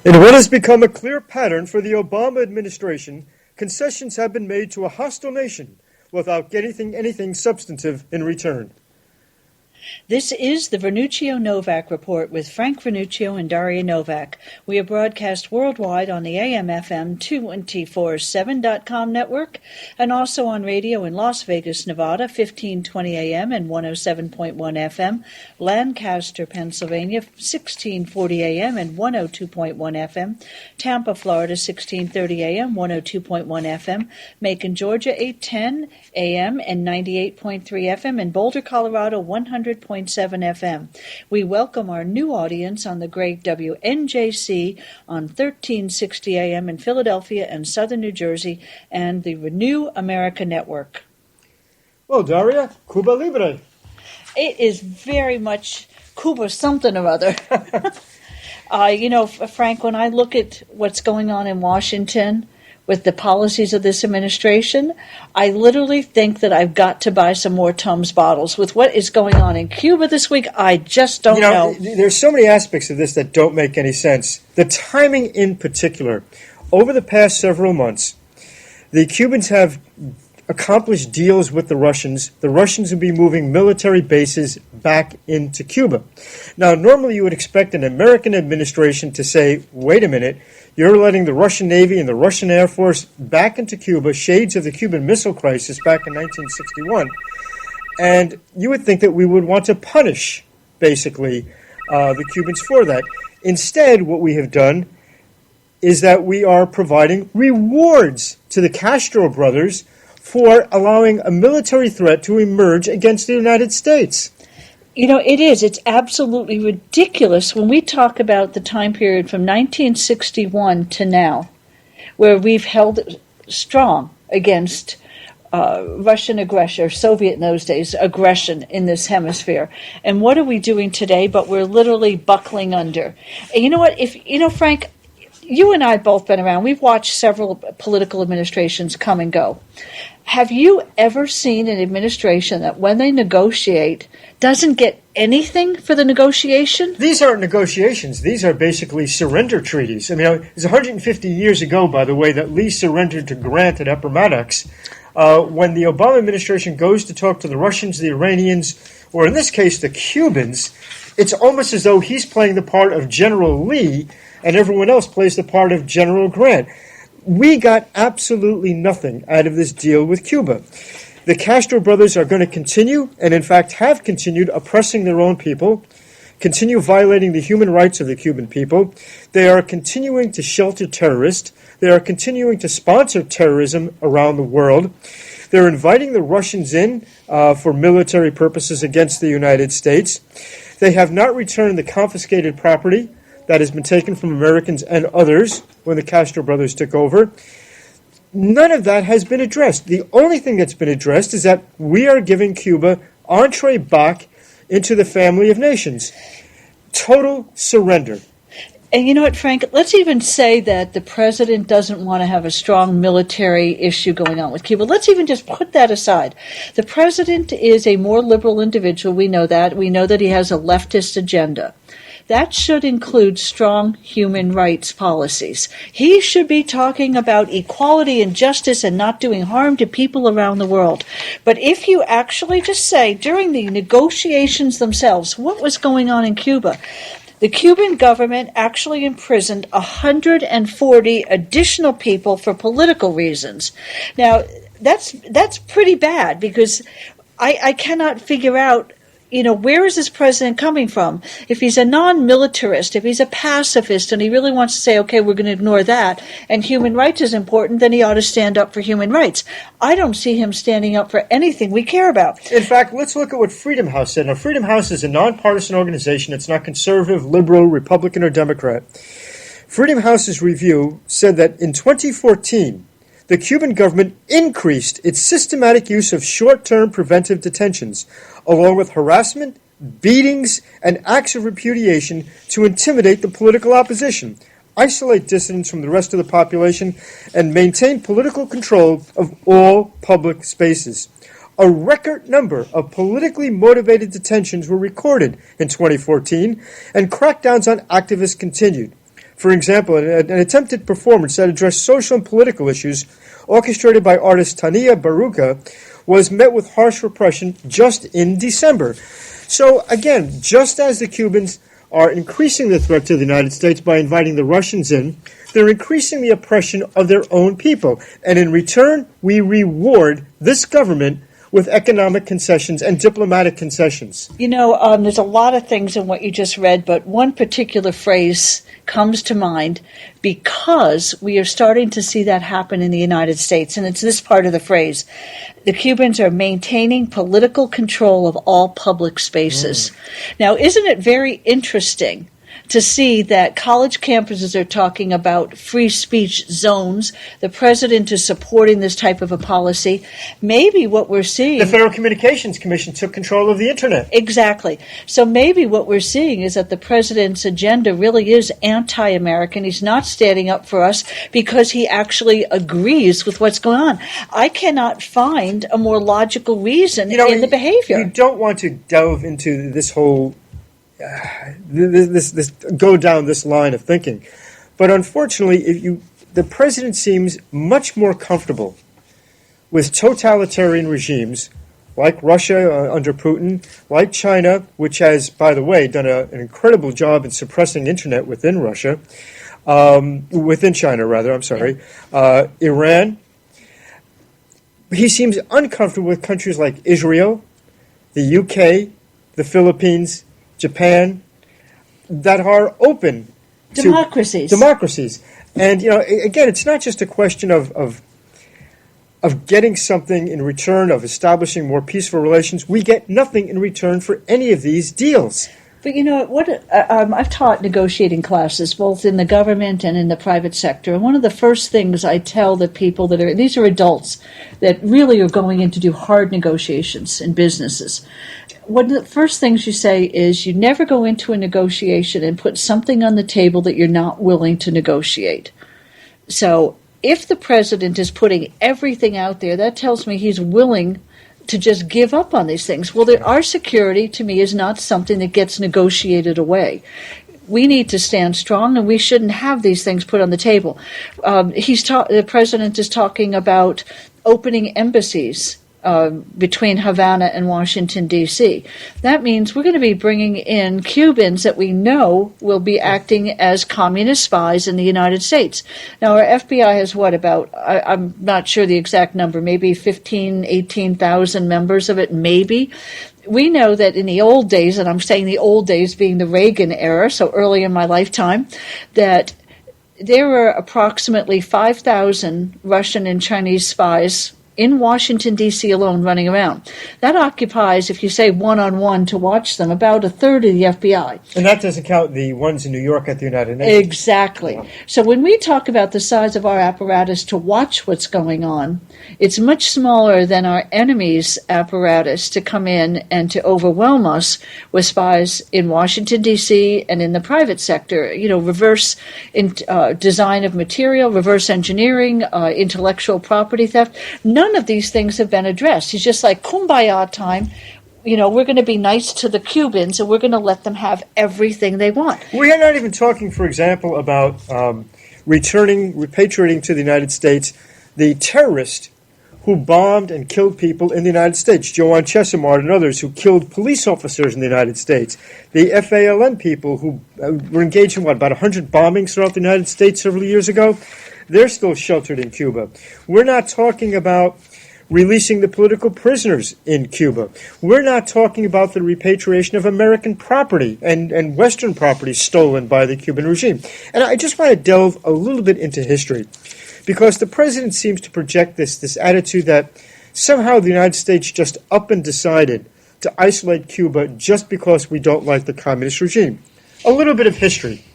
In what has become a clear pattern for the Obama administration, concessions have been made to a hostile nation without getting anything substantive in return. This is the Vernuccio Novak Report with Frank Vernuccio and Debra Novak. We are broadcast worldwide on the AM/FM 247.com network and also on radio in Las Vegas, Nevada, 1520 AM and 107.1 FM, Lancaster, Pennsylvania, 1640 AM and 102.1 FM, Tampa, Florida, 1630 AM, 102.1 FM, Macon, Georgia, 810 AM and 98.3 FM, and Boulder, Colorado, 100.7 FM. We welcome our new audience on the great WNJC on 1360 AM in Philadelphia and Southern New Jersey and the Renew America Network. Well, Daria, Cuba Libre. It is very much Cuba something or other. Frank, when I look at what's going on in Washington with the policies of this administration, I literally think that I've got to buy some more Tums bottles. With what is going on in Cuba this week, I just don't know. There's so many aspects of this that don't make any sense. The timing in particular. Over the past several months, the Cubans have accomplished deals with the Russians. The Russians will be moving military bases back into Cuba. Now, normally you would expect an American administration to say, wait a minute, you're letting the Russian Navy and the Russian Air Force back into Cuba, shades of the Cuban Missile Crisis back in 1961, and you would think that we would want to punish, basically, the Cubans for that. Instead, what we have done is that we are providing rewards to the Castro brothers for allowing a military threat to emerge against the United States. It is. It's absolutely ridiculous when we talk about the time period from 1961 to now, where we've held strong against Russian aggression, or Soviet in those days, aggression in this hemisphere. And what are we doing today? But we're literally buckling under. And you know what? Frank, you and I have both been around. We've watched several political administrations come and go. Have you ever seen an administration that when they negotiate doesn't get anything for the negotiation? These aren't negotiations. These are basically surrender treaties. It was 150 years ago, by the way, that Lee surrendered to Grant at Appomattox. When the Obama administration goes to talk to the Russians, the Iranians, or in this case the Cubans, it's almost as though he's playing the part of General Lee and everyone else plays the part of General Grant. We got absolutely nothing out of this deal with Cuba. The Castro brothers are going to continue, and in fact have continued, oppressing their own people, continue violating the human rights of the Cuban people. They are continuing to shelter terrorists. They are continuing to sponsor terrorism around the world. They're inviting the Russians in for military purposes against the United States. They have not returned the confiscated property that has been taken from Americans and others when the Castro brothers took over. None of that has been addressed. The only thing that's been addressed is that we are giving Cuba entree back into the family of nations. Total surrender. And you know what, Frank? Let's even say that the president doesn't want to have a strong military issue going on with Cuba. Let's even just put that aside. The president is a more liberal individual. We know that. We know that he has a leftist agenda. That should include strong human rights policies. He should be talking about equality and justice and not doing harm to people around the world. But if you actually just say, during the negotiations themselves, what was going on in Cuba? The Cuban government actually imprisoned 140 additional people for political reasons. Now, that's pretty bad, because I cannot figure out, where is this president coming from? If he's a non-militarist, if he's a pacifist, and he really wants to say, okay, we're going to ignore that, and human rights is important, then he ought to stand up for human rights. I don't see him standing up for anything we care about. In fact, let's look at what Freedom House said. Now, Freedom House is a nonpartisan organization. It's not conservative, liberal, Republican, or Democrat. Freedom House's review said that in 2014, the Cuban government increased its systematic use of short-term preventive detentions, along with harassment, beatings, and acts of repudiation to intimidate the political opposition, isolate dissidents from the rest of the population, and maintain political control of all public spaces. A record number of politically motivated detentions were recorded in 2014, and crackdowns on activists continued. For example, an attempted performance that addressed social and political issues, orchestrated by artist Tania Baruca, was met with harsh repression just in December. So again, just as the Cubans are increasing the threat to the United States by inviting the Russians in, they're increasing the oppression of their own people. And in return, we reward this government with economic concessions and diplomatic concessions. You know, there's a lot of things in what you just read, but one particular phrase comes to mind because we are starting to see that happen in the United States, and it's this part of the phrase. The Cubans are maintaining political control of all public spaces. Now, isn't it very interesting to see that college campuses are talking about free speech zones? The president is supporting this type of a policy. Maybe what we're seeing... The Federal Communications Commission took control of the Internet. Exactly. So maybe what we're seeing is that the president's agenda really is anti-American. He's not standing up for us because he actually agrees with what's going on. I cannot find a more logical reason in the behavior. You don't want to delve into this whole... this go down this line of thinking, but unfortunately, the president seems much more comfortable with totalitarian regimes like Russia under Putin, like China, which has, by the way, done an incredible job in suppressing internet within Russia, within China rather. I'm sorry, Iran. He seems uncomfortable with countries like Israel, the UK, the Philippines, Japan, that are open to democracies. And, again, it's not just a question of getting something in return, of establishing more peaceful relations. We get nothing in return for any of these deals. But I've taught negotiating classes both in the government and in the private sector, and one of the first things I tell the people these are adults that really are going in to do hard negotiations in businesses. One of the first things you say is you never go into a negotiation and put something on the table that you're not willing to negotiate. So if the president is putting everything out there, that tells me he's willing to just give up on these things. Well, our security, to me, is not something that gets negotiated away. We need to stand strong, and we shouldn't have these things put on the table. The president is talking about opening embassies between Havana and Washington, D.C. That means we're going to be bringing in Cubans that we know will be acting as communist spies in the United States. Now, our FBI has I'm not sure the exact number, maybe 18,000 members of it, maybe. We know that in the old days, and I'm saying the old days being the Reagan era, so early in my lifetime, that there were approximately 5,000 Russian and Chinese spies in Washington, D.C. alone running around. That occupies, if you say one-on-one to watch them, about a third of the FBI. And that doesn't count the ones in New York at the United Nations. Exactly. Yeah. So when we talk about the size of our apparatus to watch what's going on, it's much smaller than our enemy's apparatus to come in and to overwhelm us with spies in Washington, D.C. and in the private sector. Reverse design of material, reverse engineering, intellectual property theft. None of these things have been addressed. It's just like kumbaya time. We're going to be nice to the Cubans and we're going to let them have everything they want. We are not even talking, for example, about repatriating to the United States the terrorist who bombed and killed people in the United States, Joanne Chesimard and others who killed police officers in the United States, the FALN people who were engaged in, about 100 bombings throughout the United States several years ago. They're still sheltered in Cuba. We're not talking about releasing the political prisoners in Cuba. We're not talking about the repatriation of American property and Western property stolen by the Cuban regime. And I just want to delve a little bit into history, because the president seems to project this attitude that somehow the United States just up and decided to isolate Cuba just because we don't like the communist regime. A little bit of history.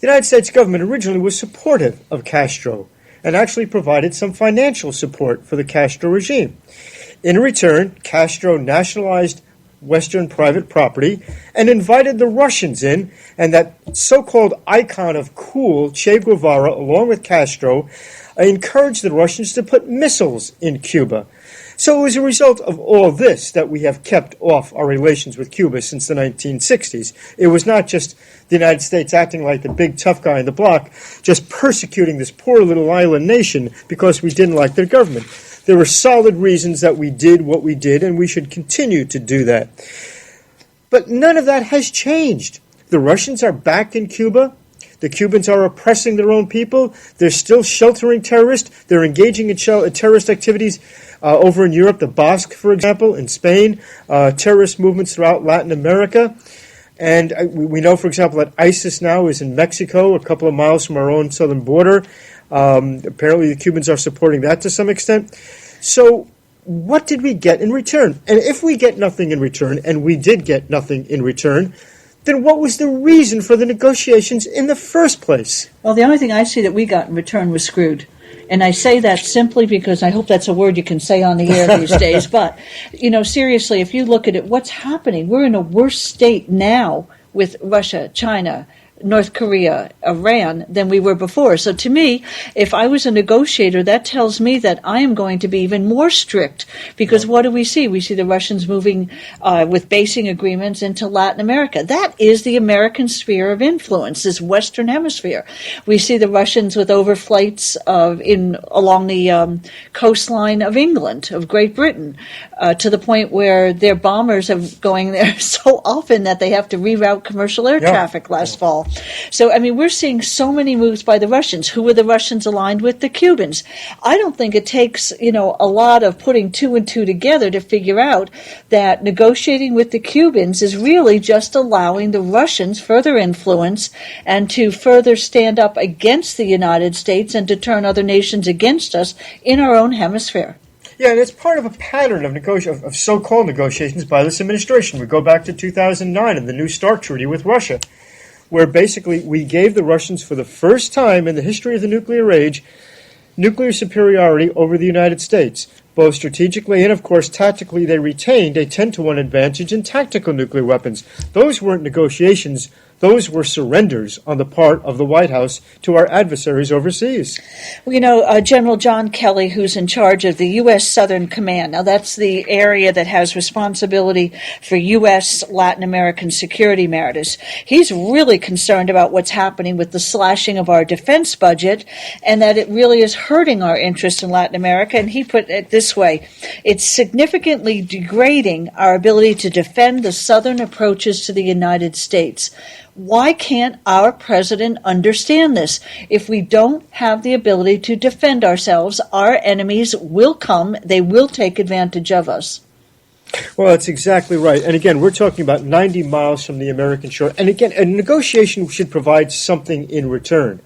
The United States government originally was supportive of Castro and actually provided some financial support for the Castro regime. In return, Castro nationalized Western private property and invited the Russians in, and that so-called icon of cool, Che Guevara, along with Castro, encouraged the Russians to put missiles in Cuba. So it was a result of all this that we have kept off our relations with Cuba since the 1960s. It was not just the United States acting like the big tough guy in the bloc, just persecuting this poor little island nation because we didn't like their government. There were solid reasons that we did what we did, and we should continue to do that. But none of that has changed. The Russians are back in Cuba. The Cubans are oppressing their own people. They're still sheltering terrorists. They're engaging in terrorist activities over in Europe, the Basque, for example, in Spain, terrorist movements throughout Latin America. And we know, for example, that ISIS now is in Mexico, a couple of miles from our own southern border. Apparently the Cubans are supporting that to some extent. So what did we get in return? And if we get nothing in return, and we did get nothing in return, then what was the reason for the negotiations in the first place? Well, the only thing I see that we got in return was screwed. And I say that simply because I hope that's a word you can say on the air these days. But, seriously, if you look at it, what's happening? We're in a worse state now with Russia, China, North Korea, Iran than we were before. So to me, if I was a negotiator, that tells me that I am going to be even more strict, because what do we see? We see the Russians moving with basing agreements into Latin America. That is the American sphere of influence, this Western Hemisphere. We see the Russians with overflights along the coastline of England, of Great Britain, to the point where their bombers are going there so often that they have to reroute commercial air traffic last fall. So, we're seeing so many moves by the Russians. Who were the Russians aligned with? The Cubans. I don't think it takes, a lot of putting two and two together to figure out that negotiating with the Cubans is really just allowing the Russians further influence and to further stand up against the United States and to turn other nations against us in our own hemisphere. Yeah, and it's part of a pattern of so-called negotiations by this administration. We go back to 2009 and the New START Treaty with Russia, where basically we gave the Russians, for the first time in the history of the nuclear age, nuclear superiority over the United States. Both strategically and, of course, tactically, they retained a 10-to-1 advantage in tactical nuclear weapons. Those weren't negotiations. Those were surrenders on the part of the White House to our adversaries overseas. Well, General John Kelly, who's in charge of the U.S. Southern Command, now that's the area that has responsibility for U.S. Latin American security matters. He's really concerned about what's happening with the slashing of our defense budget and that it really is hurting our interests in Latin America. And he put it this way: it's significantly degrading our ability to defend the southern approaches to the United States. Why can't our president understand this? If we don't have the ability to defend ourselves, our enemies will come. They will take advantage of us. Well, that's exactly right. And again, we're talking about 90 miles from the American shore. And again, a negotiation should provide something in return.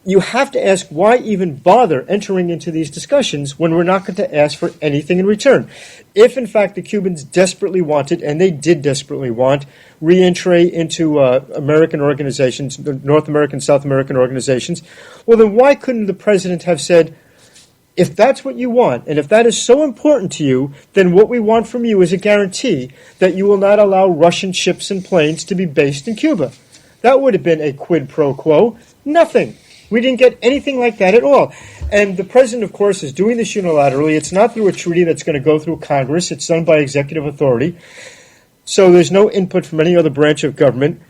You have to ask, why even bother entering into these discussions when we're not going to ask for anything in return? If, in fact, the Cubans desperately wanted, and they did desperately want, re-entry into American organizations, North American, South American organizations, well, then why couldn't the president have said, if that's what you want, and if that is so important to you, then what we want from you is a guarantee that you will not allow Russian ships and planes to be based in Cuba. That would have been a quid pro quo. Nothing. We didn't get anything like that at all. And the president, of course, is doing this unilaterally. It's not through a treaty that's going to go through Congress. It's done by executive authority. So there's no input from any other branch of government.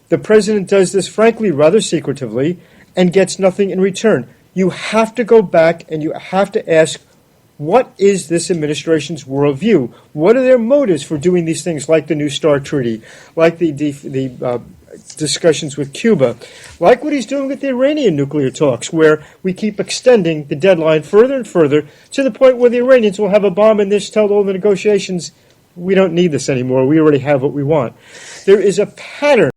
The president does this, frankly, rather secretively and gets nothing in return. You have to go back and you have to ask, what is this administration's worldview? What are their motives for doing these things like the New START Treaty, like the discussions with Cuba, like what he's doing with the Iranian nuclear talks, where we keep extending the deadline further and further to the point where the Iranians will have a bomb in this, tell all the negotiations, we don't need this anymore, we already have what we want. There is a pattern